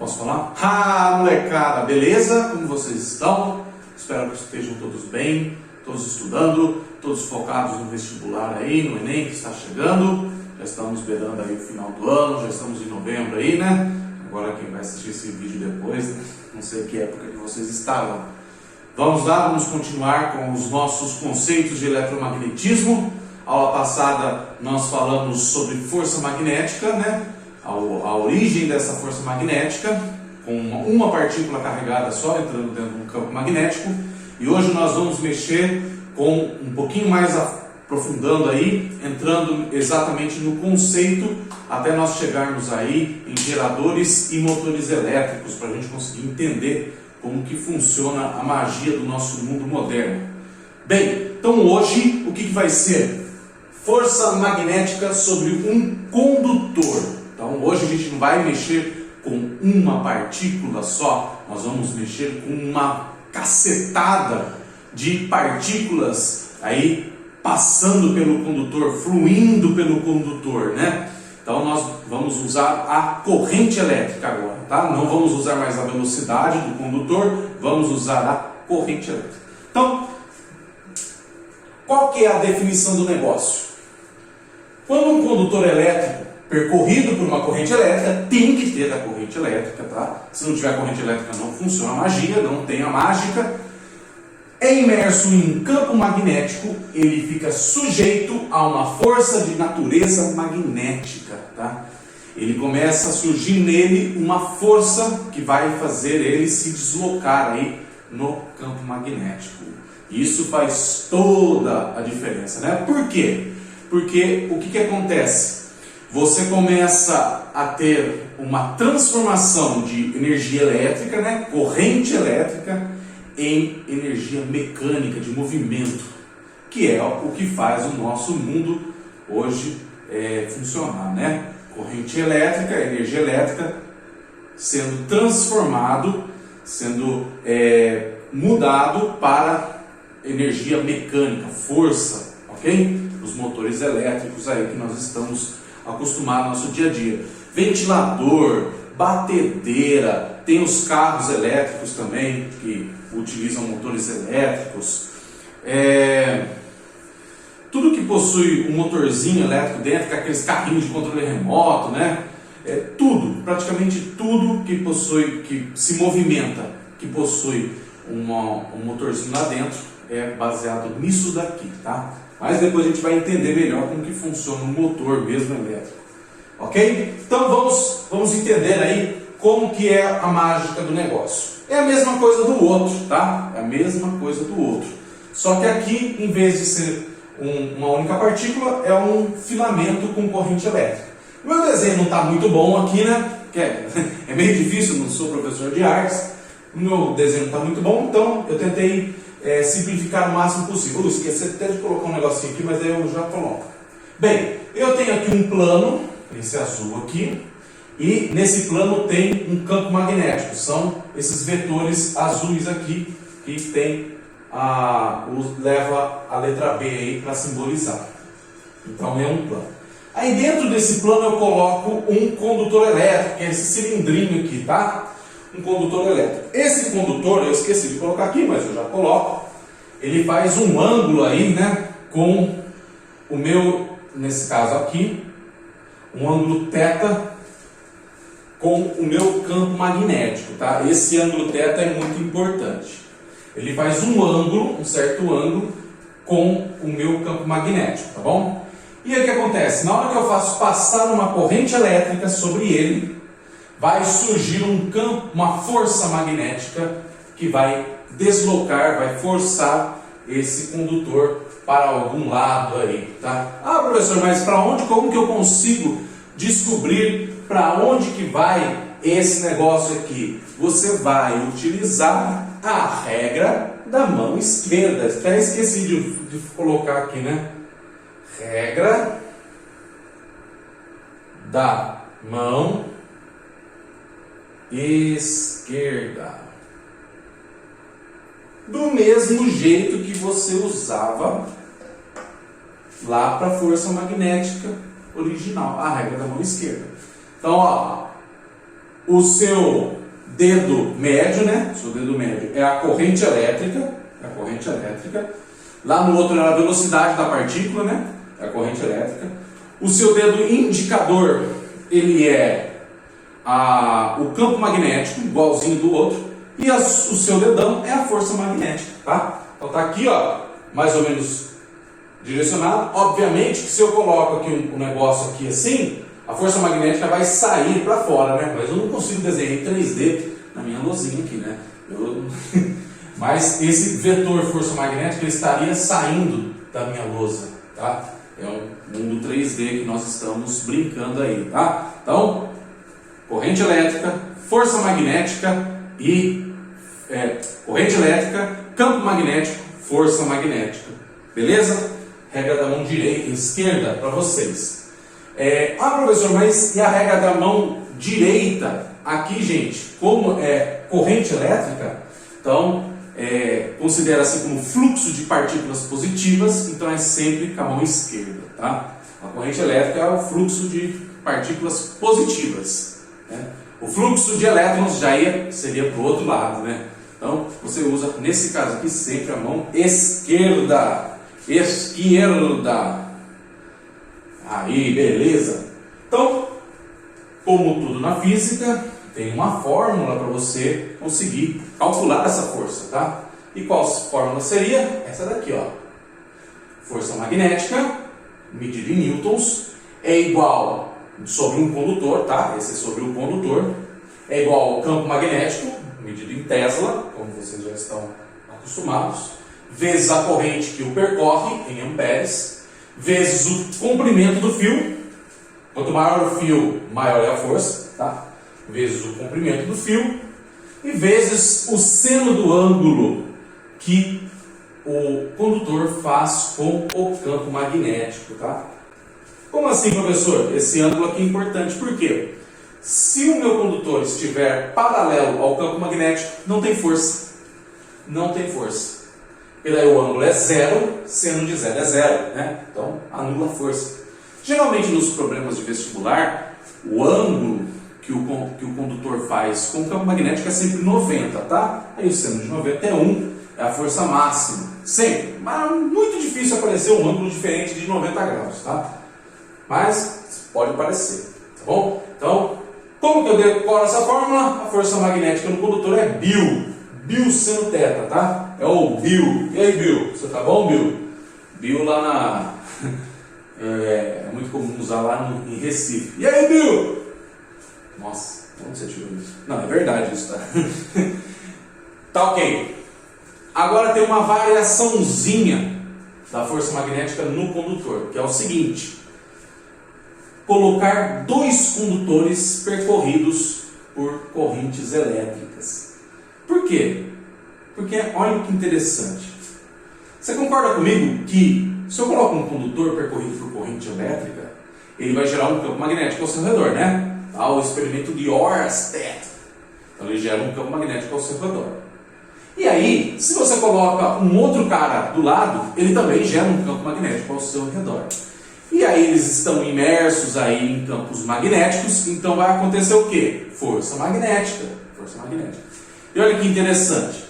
Posso falar? Ah, molecada, beleza? Como vocês estão? Espero que estejam todos bem, todos estudando, todos focados no vestibular aí, no Enem que está chegando. Já estamos beirando aí o final do ano, já estamos em novembro aí, né? Agora quem vai assistir esse vídeo depois, né? Não sei que época que vocês estavam. Vamos lá, vamos continuar com os nossos conceitos de eletromagnetismo. Aula passada nós falamos sobre força magnética, né? A origem dessa força magnética, com uma partícula carregada só entrando dentro de um campo magnético. E hoje nós vamos mexer com um pouquinho mais aprofundando aí, entrando exatamente no conceito, até nós chegarmos aí em geradores e motores elétricos, para a gente conseguir entender como que funciona a magia do nosso mundo moderno. Bem, então hoje o que vai ser? Força magnética sobre um condutor. Então hoje a gente não vai mexer com uma partícula só, nós vamos mexer com uma cacetada de partículas aí passando pelo condutor, fluindo pelo condutor, né? Então nós vamos usar a corrente elétrica agora, tá? Não vamos usar mais a velocidade do condutor, vamos usar a corrente elétrica. Então, qual que é a definição do negócio? Quando um condutor elétrico percorrido por uma corrente elétrica, tem que ter a corrente elétrica, tá? Se não tiver corrente elétrica não funciona a magia, não tem a mágica. É imerso em campo magnético, ele fica sujeito a uma força de natureza magnética, tá? Ele começa a surgir nele uma força que vai fazer ele se deslocar aí no campo magnético. Isso faz toda a diferença, né? Por quê? Porque o que acontece? Você começa a ter uma transformação de energia elétrica, né? Corrente elétrica, em energia mecânica, de movimento, que é o que faz o nosso mundo hoje funcionar, né? Corrente elétrica, energia elétrica sendo transformado, sendo mudado para energia mecânica, força, ok? Os motores elétricos aí que nós estamos acostumados no nosso dia a dia. Ventilador, batedeira, tem os carros elétricos também que utilizam motores elétricos. Tudo que possui um motorzinho elétrico dentro, que é aqueles carrinhos de controle remoto, né? Tudo, praticamente tudo que se movimenta, que possui um motorzinho lá dentro, é baseado nisso daqui, tá? Mas depois a gente vai entender melhor como que funciona um motor mesmo elétrico. Ok? Então vamos entender aí como que é a mágica do negócio. É a mesma coisa do outro, tá? É a mesma coisa do outro. Só que aqui, em vez de ser uma única partícula, é um filamento com corrente elétrica. O meu desenho não está muito bom aqui, né? É meio difícil, não sou professor de artes. O meu desenho não está muito bom, então eu tentei simplificar o máximo possível. Eu esqueci até de colocar um negocinho aqui, mas aí eu já coloco. Bem, eu tenho aqui um plano, esse azul aqui, e nesse plano tem um campo magnético. São esses vetores azuis aqui que tem leva a letra B aí para simbolizar. Então é um plano. Aí dentro desse plano eu coloco um condutor elétrico, que é esse cilindrinho aqui, tá? Um condutor elétrico. Esse condutor, eu esqueci de colocar aqui, mas eu já coloco. Ele faz um ângulo aí, né? Com o meu, nesse caso aqui, um ângulo θ com o meu campo magnético, tá? Esse ângulo θ é muito importante. Ele faz um certo ângulo com o meu campo magnético, tá bom? E aí o que acontece? Na hora que eu faço passar uma corrente elétrica sobre ele, vai surgir uma força magnética que vai deslocar, vai forçar esse condutor para algum lado aí, tá? Ah, professor, mas para onde, como que eu consigo descobrir para onde que vai esse negócio aqui? Você vai utilizar a regra da mão esquerda. Até esqueci de colocar aqui, né? Regra da mão esquerda. Do mesmo jeito que você usava lá para a força magnética original, a regra da mão esquerda. Então, ó, o seu dedo médio, né? O seu dedo médio é a corrente elétrica, Lá no outro é a velocidade da partícula, né? É a corrente elétrica. O seu dedo indicador, ele é o campo magnético, igualzinho do outro. E o seu dedão é a força magnética, tá? Então tá aqui, ó, mais ou menos direcionado. Obviamente que se eu coloco aqui um negócio aqui assim, a força magnética vai sair para fora, né? Mas eu não consigo desenhar em 3D na minha luzinha aqui, né? Mas esse vetor força magnética ele estaria saindo da minha lousa, tá? É um mundo 3D que nós estamos brincando aí, tá? Então, corrente elétrica, força magnética e corrente elétrica, campo magnético, força magnética. Beleza? Regra da mão direita e esquerda para vocês. Professor, mas e a regra da mão direita? Aqui, gente, como é corrente elétrica, então considera assim como fluxo de partículas positivas, então é sempre com a mão esquerda, tá? A corrente elétrica é o fluxo de partículas positivas, né? O fluxo de elétrons seria para o outro lado, né? Então você usa, nesse caso aqui, sempre a mão esquerda. Aí, beleza? Então, como tudo na física, tem uma fórmula para você conseguir calcular essa força, tá? E qual fórmula seria? Essa daqui, ó. Força magnética, medida em newtons, é igual sobre um condutor, tá? Esse é sobre um condutor. É igual ao campo magnético, medido em Tesla, como vocês já estão acostumados, vezes a corrente que o percorre, em amperes, vezes o comprimento do fio. Quanto maior o fio, maior é a força, tá? Vezes o comprimento do fio e vezes o seno do ângulo que o condutor faz com o campo magnético, tá? Como assim, professor? Esse ângulo aqui é importante, por quê? Se o meu condutor estiver paralelo ao campo magnético, não tem força. Não tem força. E daí o ângulo é zero, seno de zero é zero, né? Então anula a força. Geralmente nos problemas de vestibular, o ângulo que o condutor faz com o campo magnético é sempre 90, tá? Aí o seno de 90 é 1, é a força máxima. Sempre. Mas é muito difícil aparecer um ângulo diferente de 90 graus, tá? Mas pode aparecer, tá bom? Então, como que eu decoro essa fórmula? A força magnética no condutor é Bill seno θ, tá? É o Bill. E aí, Bill? Você tá bom, Bill? Bill lá na... é muito comum usar lá em Recife. E aí, Bill? Nossa, onde você tirou isso? Não, é verdade isso, tá? Tá ok. Agora tem uma variaçãozinha da força magnética no condutor, que é o seguinte: colocar dois condutores percorridos por correntes elétricas. Por quê? Porque olha que interessante. Você concorda comigo que se eu coloco um condutor percorrido por corrente elétrica, ele vai gerar um campo magnético ao seu redor, né? O experimento de Oersted. Então ele gera um campo magnético ao seu redor. E aí, se você coloca um outro cara do lado, ele também gera um campo magnético ao seu redor. E aí eles estão imersos aí em campos magnéticos, então vai acontecer o quê? Força magnética. E olha que interessante.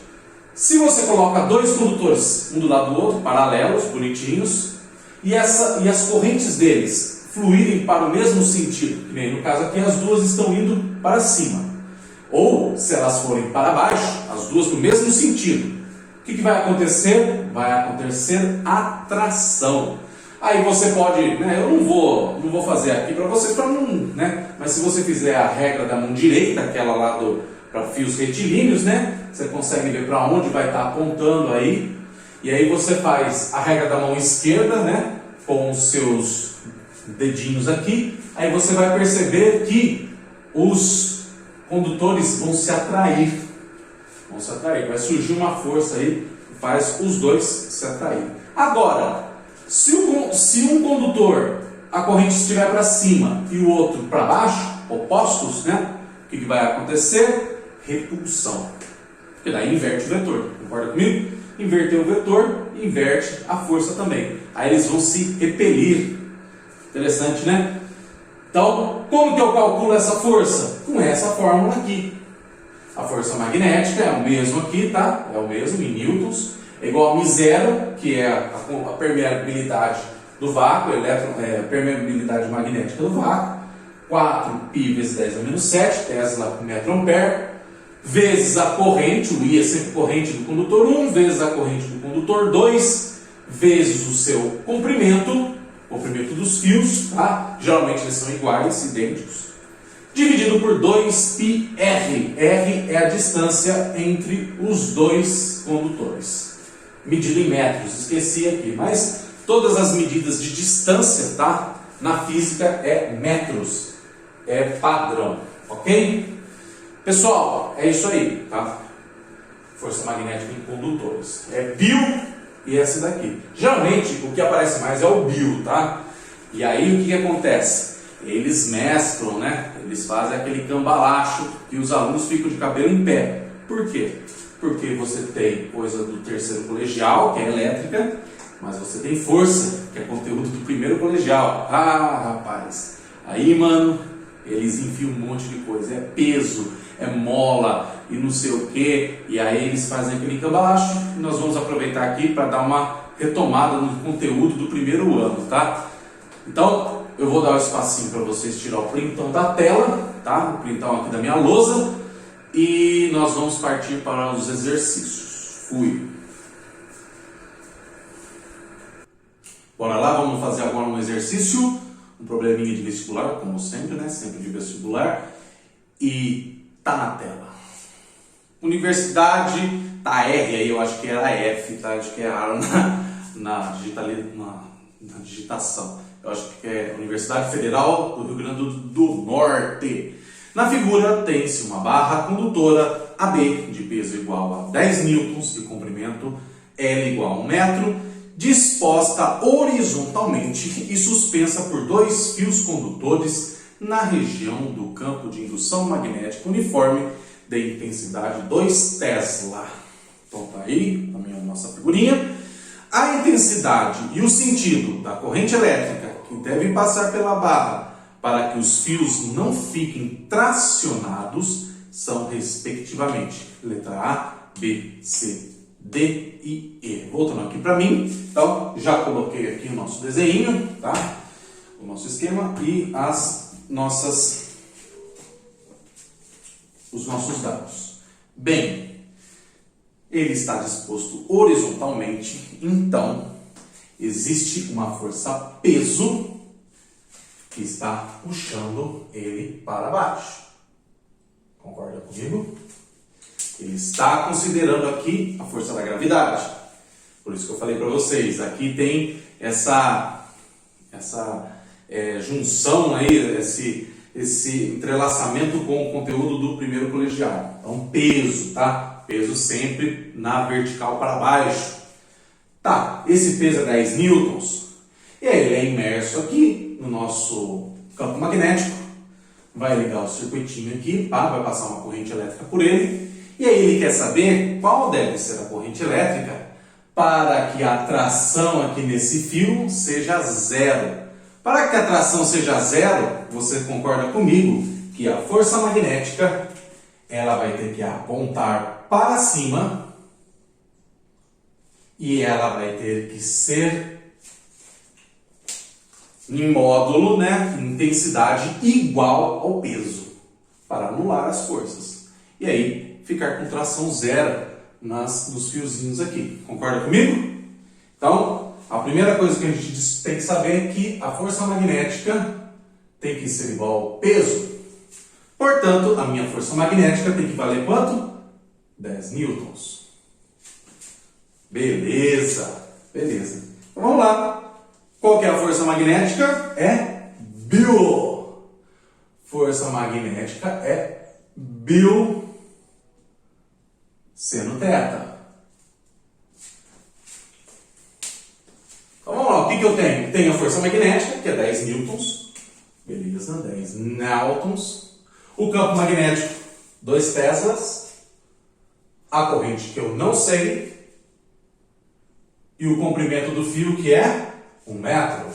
Se você coloca dois condutores, um do lado do outro, paralelos, bonitinhos, e as correntes deles fluírem para o mesmo sentido, que nem no caso aqui as duas estão indo para cima, ou se elas forem para baixo, as duas no mesmo sentido, o que vai acontecer? Vai acontecer atração. Aí você pode, né, eu não vou fazer aqui para vocês, para não, né, mas se você fizer a regra da mão direita, aquela lá para fios retilíneos, né, você consegue ver para onde vai estar apontando aí, e aí você faz a regra da mão esquerda, né, com os seus dedinhos aqui, aí você vai perceber que os condutores vão se atrair, vai surgir uma força aí que faz os dois se atrair. Agora, se um condutor, a corrente estiver para cima e o outro para baixo, opostos, né, o que vai acontecer? Repulsão. Porque daí inverte o vetor, concorda comigo? Inverter o vetor, inverte a força também. Aí eles vão se repelir. Interessante, né? Então, como que eu calculo essa força? Com essa fórmula aqui. A força magnética é o mesmo aqui, tá? É o mesmo em newtons. É igual a μ0, que é a permeabilidade do vácuo, a permeabilidade magnética do vácuo. 4π vezes 10 a menos 7, Tesla por metro ampere, vezes a corrente, o I é sempre corrente do condutor 1, vezes a corrente do condutor 2, vezes o seu comprimento dos fios, tá? Geralmente eles são iguais, idênticos, dividido por 2πr. R é a distância entre os dois condutores. Medido em metros, esqueci aqui, mas todas as medidas de distância, tá? Na física é metros, é padrão, ok? Pessoal, é isso aí, tá? Força magnética em condutores. É Bill e essa daqui. Geralmente o que aparece mais é o Bill, tá? E aí o que acontece? Eles mesclam, né? Eles fazem aquele cambalacho e os alunos ficam de cabelo em pé. Por quê? Porque você tem coisa do terceiro colegial, que é elétrica, mas você tem força, que é conteúdo do primeiro colegial. Ah, rapaz! Aí, mano, eles enfiam um monte de coisa. É peso, é mola e não sei o que. E aí eles fazem aquele cambalacho. E nós vamos aproveitar aqui para dar uma retomada no conteúdo do primeiro ano, tá? Então, eu vou dar um espacinho para vocês tirar o printão da tela, tá? O printão aqui da minha lousa. E nós vamos partir para os exercícios. Fui! Bora lá, vamos fazer agora um exercício, um probleminha de vestibular, como sempre, né? Sempre de vestibular. E tá na tela. Universidade, tá R aí, eu acho que era F, tá? Acho que erraram na digitação. Eu acho que é Universidade Federal do Rio Grande do Norte. Na figura tem-se uma barra condutora AB de peso igual a 10 newtons e comprimento L igual a 1 metro, disposta horizontalmente e suspensa por dois fios condutores na região do campo de indução magnética uniforme de intensidade 2 Tesla. Então tá aí a nossa figurinha. A intensidade e o sentido da corrente elétrica que deve passar pela barra para que os fios não fiquem tracionados são, respectivamente, letra A, B, C, D e E. Voltando aqui para mim, então já coloquei aqui o nosso desenho, tá? O nosso esquema e os nossos dados. Bem, ele está disposto horizontalmente, então existe uma força peso que está puxando ele para baixo. Concorda comigo? Ele está considerando aqui a força da gravidade. Por isso que eu falei para vocês, aqui tem essa junção aí, esse entrelaçamento com o conteúdo do primeiro colegial. Então, peso, tá? Peso sempre na vertical para baixo. Tá, esse peso é 10 newtons. E aí ele é imerso aqui no nosso campo magnético. Vai ligar o circuitinho aqui, vai passar uma corrente elétrica por ele. E aí ele quer saber qual deve ser a corrente elétrica para que a tração aqui nesse fio seja zero. Para que a tração seja zero, você concorda comigo que a força magnética ela vai ter que apontar para cima e ela vai ter que ser em módulo, né, intensidade igual ao peso, para anular as forças. E aí ficar com tração zero nos fiozinhos aqui. Concorda comigo? Então, a primeira coisa que a gente tem que saber é que a força magnética tem que ser igual ao peso. Portanto, a minha força magnética tem que valer quanto? 10 newtons. Beleza. Beleza. Então vamos lá. Qual que é a força magnética? É Bill. Força magnética é Bill seno θ. Então vamos lá, o que eu tenho? Tenho a força magnética, que é 10 newtons. Beleza, 10 newtons. O campo magnético, 2 teslas. A corrente que eu não sei. E o comprimento do fio, que é 1 metro.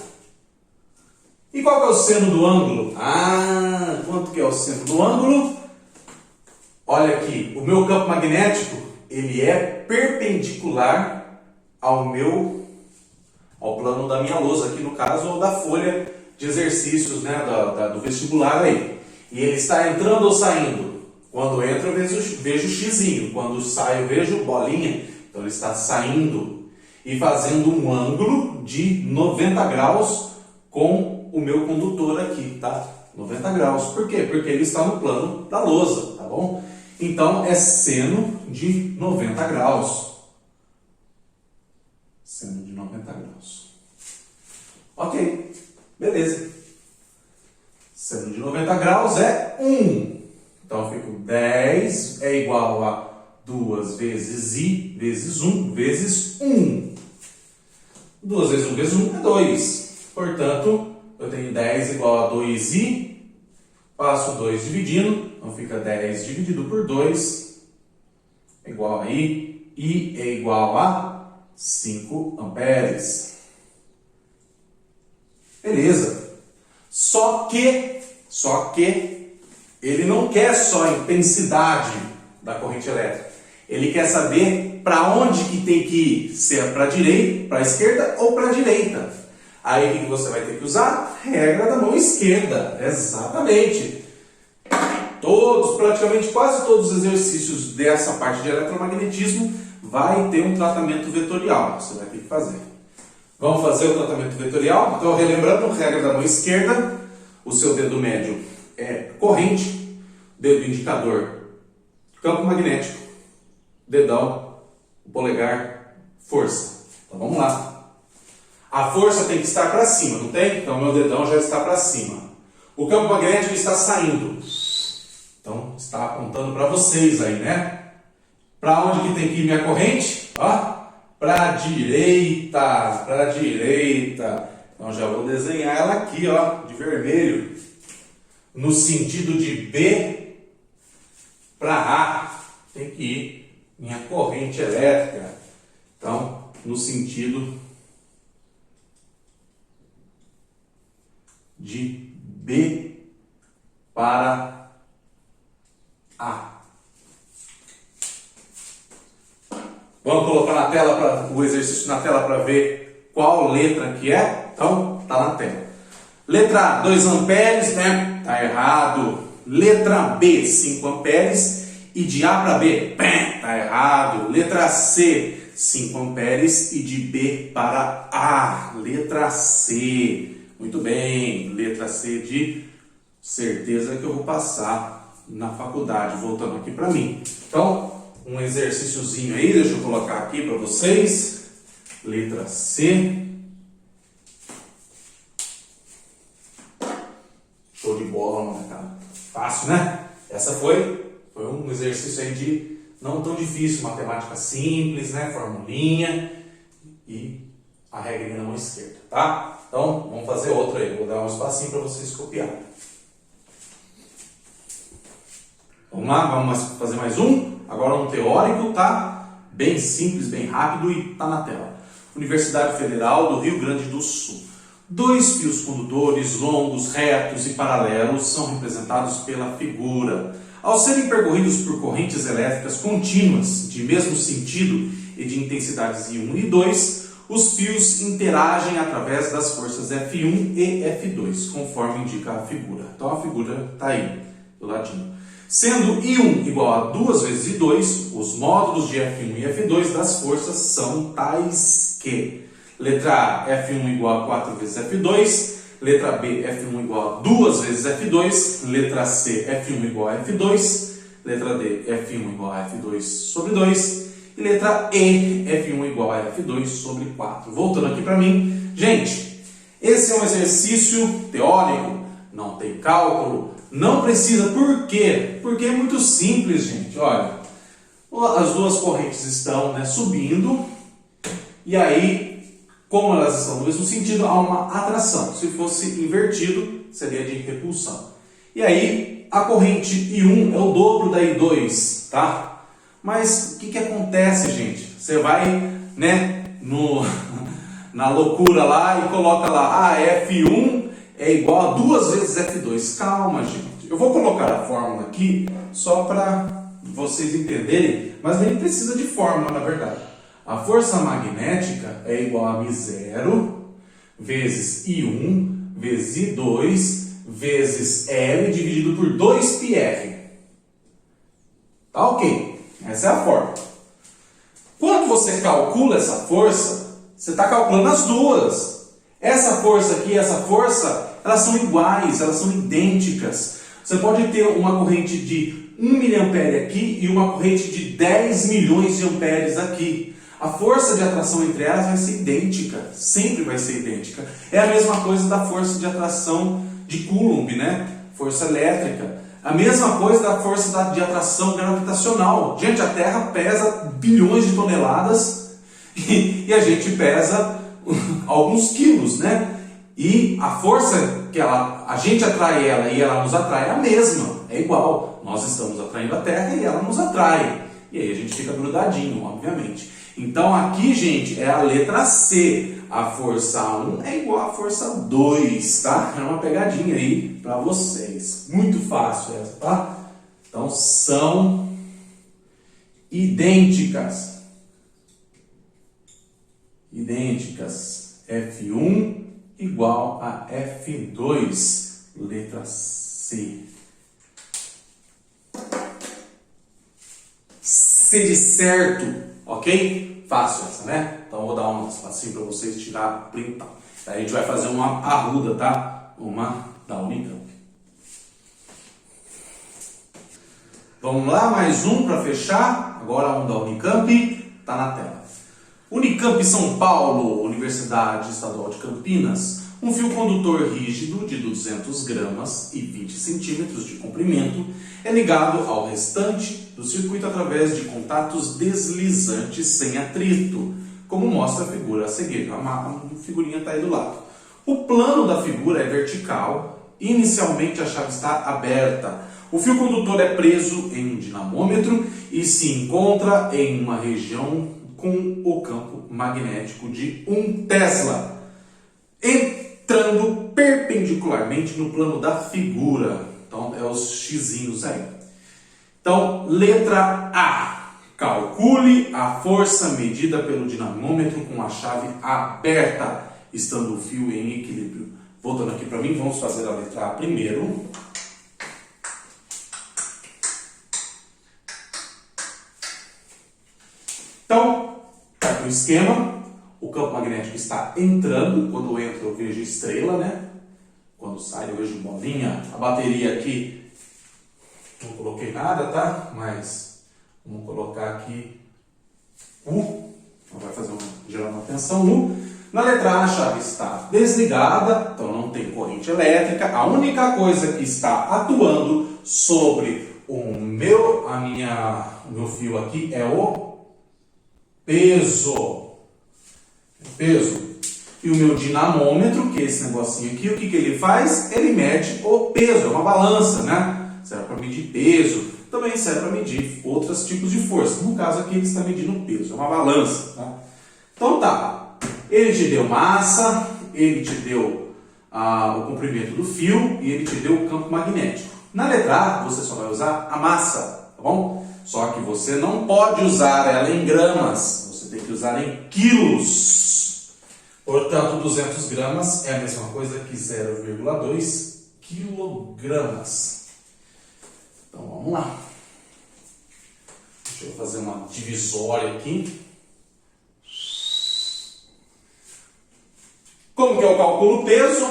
E qual que é o seno do ângulo? Ah, quanto que é o seno do ângulo? olha aqui, o meu campo magnético, ele é perpendicular ao plano da minha lousa, aqui no caso, ou da folha de exercícios, né, do vestibular aí. E ele está entrando ou saindo? Quando entra eu vejo xizinho, quando sai eu vejo bolinha. Então ele está saindo e fazendo um ângulo de 90 graus com o meu condutor aqui, tá? 90 graus. Por quê? Porque ele está no plano da lousa, tá bom? Então é seno de 90 graus. Seno de 90 graus. Ok, beleza. Seno de 90 graus é 1. Então eu fico 10 é igual a 2 vezes I vezes 1 vezes 1. 2 vezes 1 vezes 1 é 2. Portanto, eu tenho 10 igual a 2I. Passo 2 dividindo. Então fica 10 dividido por 2 é igual a I. I é igual a 5 amperes. Beleza. Só que ele não quer só a intensidade da corrente elétrica. Ele quer saber para onde que tem que ir, se é para a direita, para a esquerda ou para a direita. Aí o que você vai ter que usar? Regra da mão esquerda. Exatamente. Praticamente quase todos os exercícios dessa parte de eletromagnetismo vai ter um tratamento vetorial. Você vai ter que fazer. Vamos fazer o tratamento vetorial? Então, relembrando, regra da mão esquerda, o seu dedo médio é corrente, dedo indicador, campo magnético, dedão, o polegar, força. Então vamos lá. A força tem que estar para cima, não tem? Então meu dedão já está para cima. O campo magnético está saindo. Então está apontando para vocês aí, né? Para onde que tem que ir minha corrente? Ó, para a direita, para a direita. Então já vou desenhar ela aqui, ó, de vermelho. No sentido de B para A, tem que ir minha corrente elétrica. Então, no sentido de B para A. Vamos colocar na tela o exercício na tela para ver qual letra que é? Então, tá na tela. Letra A, 2 amperes, né? Tá errado. Letra B, 5 amperes. E de A para B, tá errado. Letra C, 5 amperes. E de B para A. Letra C. Muito bem. Letra C de certeza que eu vou passar na faculdade. Voltando aqui para mim. Então, um exercíciozinho aí. Deixa eu colocar aqui para vocês. Letra C. Show de bola, molecada. Fácil, né? Essa foi um exercício aí de não tão difícil, matemática simples, né? Formulinha e a regrinha na mão esquerda, tá? Então, vamos fazer outra aí. Vou dar um espacinho para vocês copiarem. Vamos lá, vamos fazer mais um. Agora um teórico, tá? Bem simples, bem rápido e tá na tela. Universidade Federal do Rio Grande do Sul. 2 fios condutores longos, retos e paralelos são representados pela figura. Ao serem percorridos por correntes elétricas contínuas de mesmo sentido e de intensidades I1 e I2, os fios interagem através das forças F1 e F2, conforme indica a figura. Então a figura está aí, do ladinho. Sendo I1 igual a 2 vezes I2, os módulos de F1 e F2 das forças são tais que: letra A, F1 igual a 4 vezes F2. Letra B, F1 igual a 2 vezes F2. Letra C, F1 igual a F2. Letra D, F1 igual a F2 sobre 2. E letra E, F1 igual a F2 sobre 4. Voltando aqui para mim. Gente, esse é um exercício teórico. Não tem cálculo. Não precisa. Por quê? Porque é muito simples, gente. Olha, as duas correntes estão, né, subindo. E aí, como elas estão no mesmo sentido, há uma atração. Se fosse invertido, seria de repulsão. E aí, a corrente I1 é o dobro da I2, tá? Mas o que acontece, gente? Você vai, né, na loucura lá e coloca lá, F1 é igual a 2 vezes F2. Calma, gente. Eu vou colocar a fórmula aqui só para vocês entenderem, mas nem precisa de fórmula, na verdade. A força magnética é igual a μ0 vezes I1 vezes I2 vezes L dividido por 2πr. Tá ok? Essa é a fórmula. Quando você calcula essa força, você está calculando as duas. Essa força aqui e essa força, elas são iguais, elas são idênticas. Você pode ter uma corrente de 1 mA aqui e uma corrente de 10 milhões de amperes aqui. A força de atração entre elas vai ser idêntica, sempre vai ser idêntica. É a mesma coisa da força de atração de Coulomb, né? Força elétrica. A mesma coisa da força de atração gravitacional. Gente, a Terra pesa bilhões de toneladas e a gente pesa alguns quilos, né? E a força que a gente atrai ela e ela nos atrai é a mesma, é igual. Nós estamos atraindo a Terra e ela nos atrai. E aí a gente fica grudadinho, obviamente. Então aqui, gente, é a letra C. A força 1 é igual à força 2, tá? É uma pegadinha aí para vocês. Muito fácil essa, tá? Então são idênticas. Idênticas. F1 igual a F2, letra C. C de certo, ok? Fácil essa, né? Então eu vou dar um espacinho para vocês tirar print. Aí a gente vai fazer uma arruda, tá? Uma da Unicamp. Vamos lá, mais um para fechar. Agora um da Unicamp, tá na tela. Unicamp São Paulo, Universidade Estadual de Campinas, um fio condutor rígido de 200 gramas e 20 centímetros de comprimento é ligado ao restante do circuito através de contatos deslizantes sem atrito, como mostra a figura a seguir. A figurinha está aí do lado. O plano da figura é vertical, inicialmente a chave está aberta. O fio condutor é preso em um dinamômetro e se encontra em uma região com o campo magnético de 1 Tesla, entrando perpendicularmente no plano da figura. Então, é os xizinhos aí. Então, letra A. Calcule a força medida pelo dinamômetro com a chave aberta, estando o fio em equilíbrio. Voltando aqui para mim, vamos fazer a letra A primeiro. Então, tá aqui o esquema. O campo magnético está entrando. Quando entra eu vejo estrela, né? Quando sai eu vejo bolinha. A bateria aqui, não coloquei nada, tá? Mas vamos colocar aqui U. Vai fazer gerar uma tensão U. Na letra A, a chave está desligada, então não tem corrente elétrica. A única coisa que está atuando sobre o meu fio aqui é o peso. E o meu dinamômetro, que é esse negocinho aqui, o que ele faz? Ele mede o peso, é uma balança, né? Serve para medir peso, também serve para medir outros tipos de força. No caso aqui ele está medindo peso, é uma balança, tá? Então tá, ele te deu massa, ele te deu o comprimento do fio e ele te deu o campo magnético. Na letra A você só vai usar a massa, tá bom? Só que você não pode usar ela em gramas, você tem que usar em quilos. Portanto, 200 gramas é a mesma coisa que 0,2 quilogramas. Então, vamos lá. Deixa eu fazer uma divisória aqui. Como que eu calculo o peso?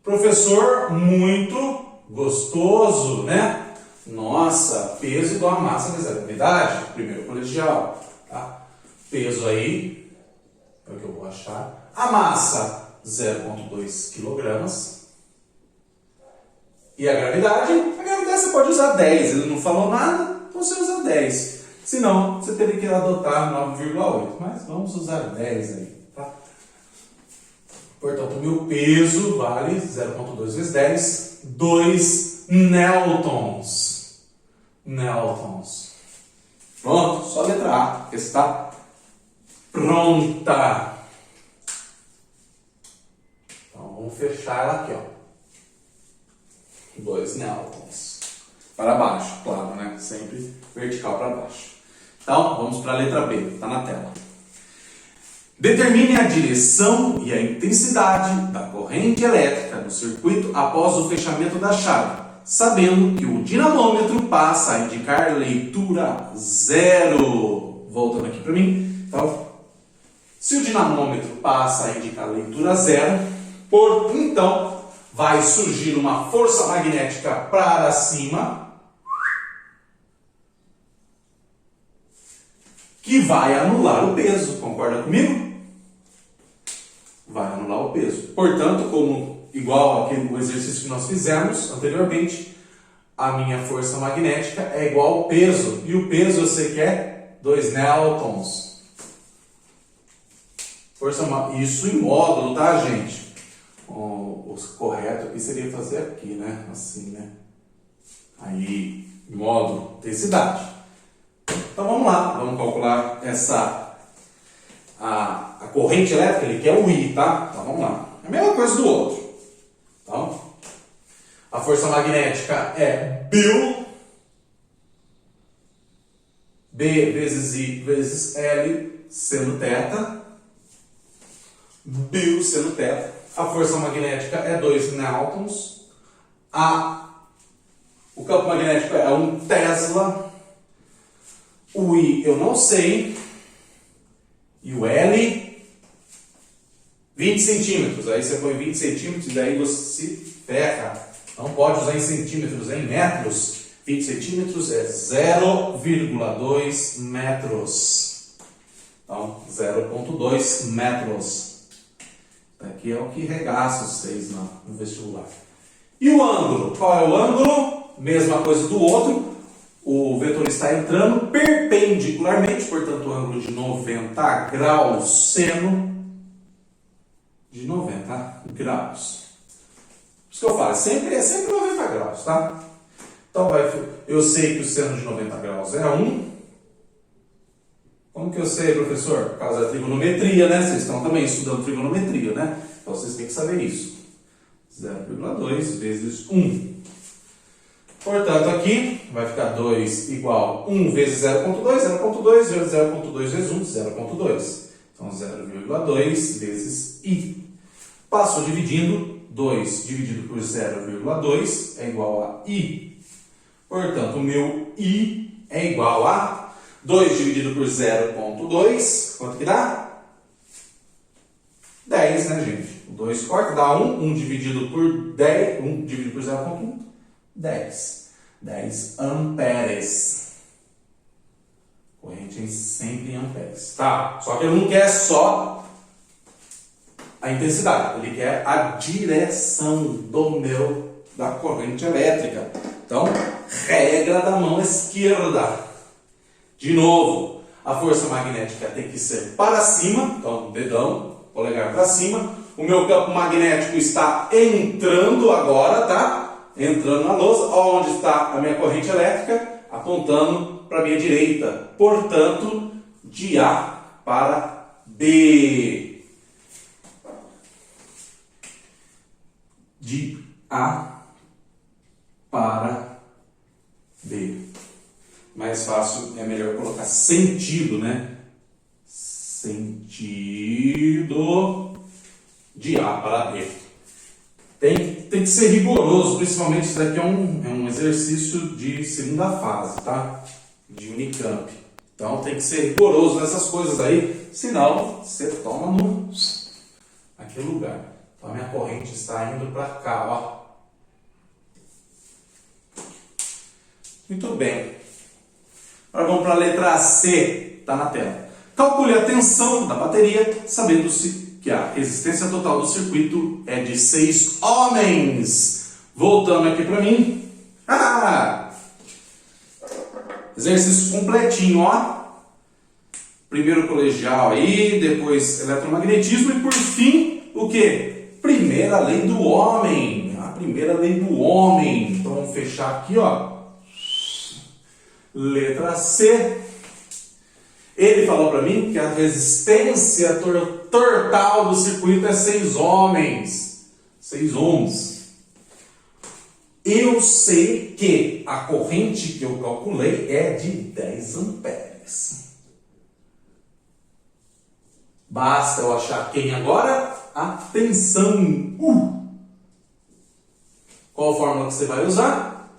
Professor, muito gostoso, né? Nossa, peso igual a massa vezes a gravidade. Primeiro colegial, tá? Peso aí. É o que eu vou achar. A massa, 0,2 kg. E a gravidade? A gravidade você pode usar 10. Ele não falou nada, então você usa 10. Senão, você teria que adotar 9,8. Mas vamos usar 10 aí, tá? Portanto, o meu peso vale 0,2 vezes 10. 2 newtons. Newtons. Pronto, só a letra A. Está pronta. Então vamos fechar ela aqui, ó. 2 newtons. Para baixo, claro, né? né? Sempre vertical para baixo. Então, vamos para a letra B, está na tela. Determine a direção e a intensidade da corrente elétrica no circuito após o fechamento da chave, sabendo que o dinamômetro passa a indicar leitura 0. Voltando aqui para mim. Então, se o dinamômetro passa a indicar leitura 0, então vai surgir uma força magnética para cima que vai anular o peso. Concorda comigo? Vai anular o peso. Portanto, como igual aquele exercício que nós fizemos anteriormente, a minha força magnética é igual ao peso. E o peso eu sei que é 2 newtons. Isso em módulo, tá, gente? O correto aqui seria fazer aqui, né? Assim, né? Aí, em módulo, intensidade. Então vamos lá, vamos calcular a corrente elétrica, ele quer o I, tá? Então vamos lá. É a mesma coisa do outro. Então, a força magnética é B vezes I vezes L seno θ. B seno θ. A força magnética é 2 newtons. O campo magnético é 1 Tesla. O I eu não sei. E o L, 20 centímetros. Aí você põe 20 centímetros e daí você se ferra. Não pode usar em centímetros, é em metros. 20 centímetros é 0,2 metros. Então, 0,2 metros. Aqui é o que regaça vocês no vestibular. E o ângulo? Qual é o ângulo? Mesma coisa do outro. O vetor está entrando perpendicularmente, portanto, o ângulo de 90 graus seno de 90 graus. Por isso que eu falo, é sempre 90 graus, tá? Então, eu sei que o seno de 90 graus é 1. Como que eu sei, professor? Por causa da trigonometria, né? Vocês estão também estudando trigonometria, né? Então, vocês têm que saber isso. 0,2 vezes 1. Portanto, aqui vai ficar 2 igual 1 vezes 0,2, 0,2 vezes 0,2 vezes 1, 0,2. Então, 0,2 vezes I. Passo dividindo, 2 dividido por 0,2 é igual a I. Portanto, o meu I é igual a 2 dividido por 0,2, quanto que dá? 10, né, gente? O 2 corta, dá 1, 1 dividido por 10, 1 dividido por 0,1, 10. 10 amperes. Corrente sempre em amperes. Tá, só que ele não quer só a intensidade, ele quer a direção da corrente elétrica. Então, regra da mão esquerda. De novo, a força magnética tem que ser para cima, então dedão, polegar para cima. O meu campo magnético está entrando agora, tá? Entrando na lousa, onde está a minha corrente elétrica, apontando para a minha direita. Portanto, de A para B. De A para B. Mais fácil, é melhor colocar sentido, né? Sentido de A para B. Tem que ser rigoroso, principalmente isso daqui é um exercício de segunda fase, tá? De Unicamp. Então tem que ser rigoroso nessas coisas aí, senão você toma naquele lugar. Então a minha corrente está indo para cá, ó. Muito bem. Agora vamos para a letra C, está na tela. Calcule a tensão da bateria, sabendo-se que a resistência total do circuito é de 6 ohms. Voltando aqui para mim. Exercício completinho, ó. Primeiro colegial aí, depois eletromagnetismo e por fim, o quê? Primeira lei do homem. A primeira lei do homem. Então vamos fechar aqui, ó. Letra C. Ele falou para mim que a resistência total do circuito é 6 ohms. 6 ohms. Eu sei que a corrente que eu calculei é de 10 amperes. Basta eu achar quem agora? A tensão U. Qual a fórmula que você vai usar?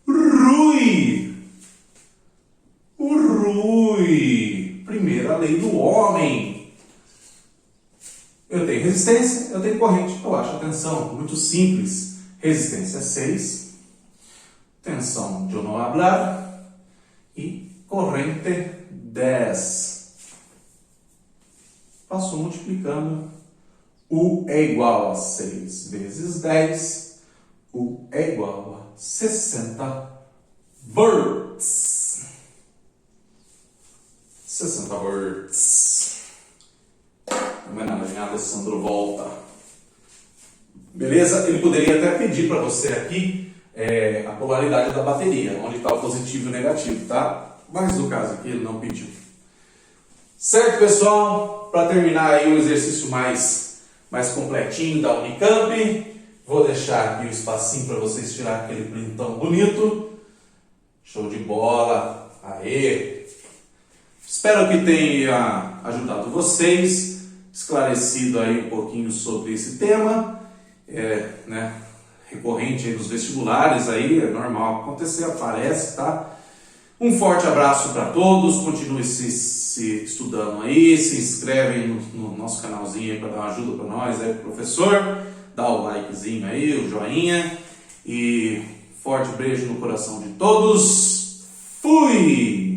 Rui. O Rui. Primeira lei do homem. Eu tenho resistência, eu tenho corrente, eu acho a tensão. Muito simples. Resistência 6. Tensão de eu não hablar. E corrente 10. Passo multiplicando. U é igual a 6 vezes 10. U é igual a 60 volts. 60 volts. Não é nada, Alessandro volta. Beleza? Ele poderia até pedir para você aqui a polaridade da bateria, onde está o positivo e o negativo, tá? Mas no caso aqui ele não pediu. Certo, pessoal? Para terminar aí o exercício mais completinho da Unicamp, vou deixar aqui o espacinho para vocês tirar aquele printão bonito. Show de bola! Aê! Espero que tenha ajudado vocês, esclarecido aí um pouquinho sobre esse tema, recorrente aí dos vestibulares, aí é normal acontecer, aparece, tá? Um forte abraço para todos, continue se estudando aí, se inscrevem no nosso canalzinho aí para dar uma ajuda para nós, aí professor, dá o likezinho aí, o joinha, e forte beijo no coração de todos, fui!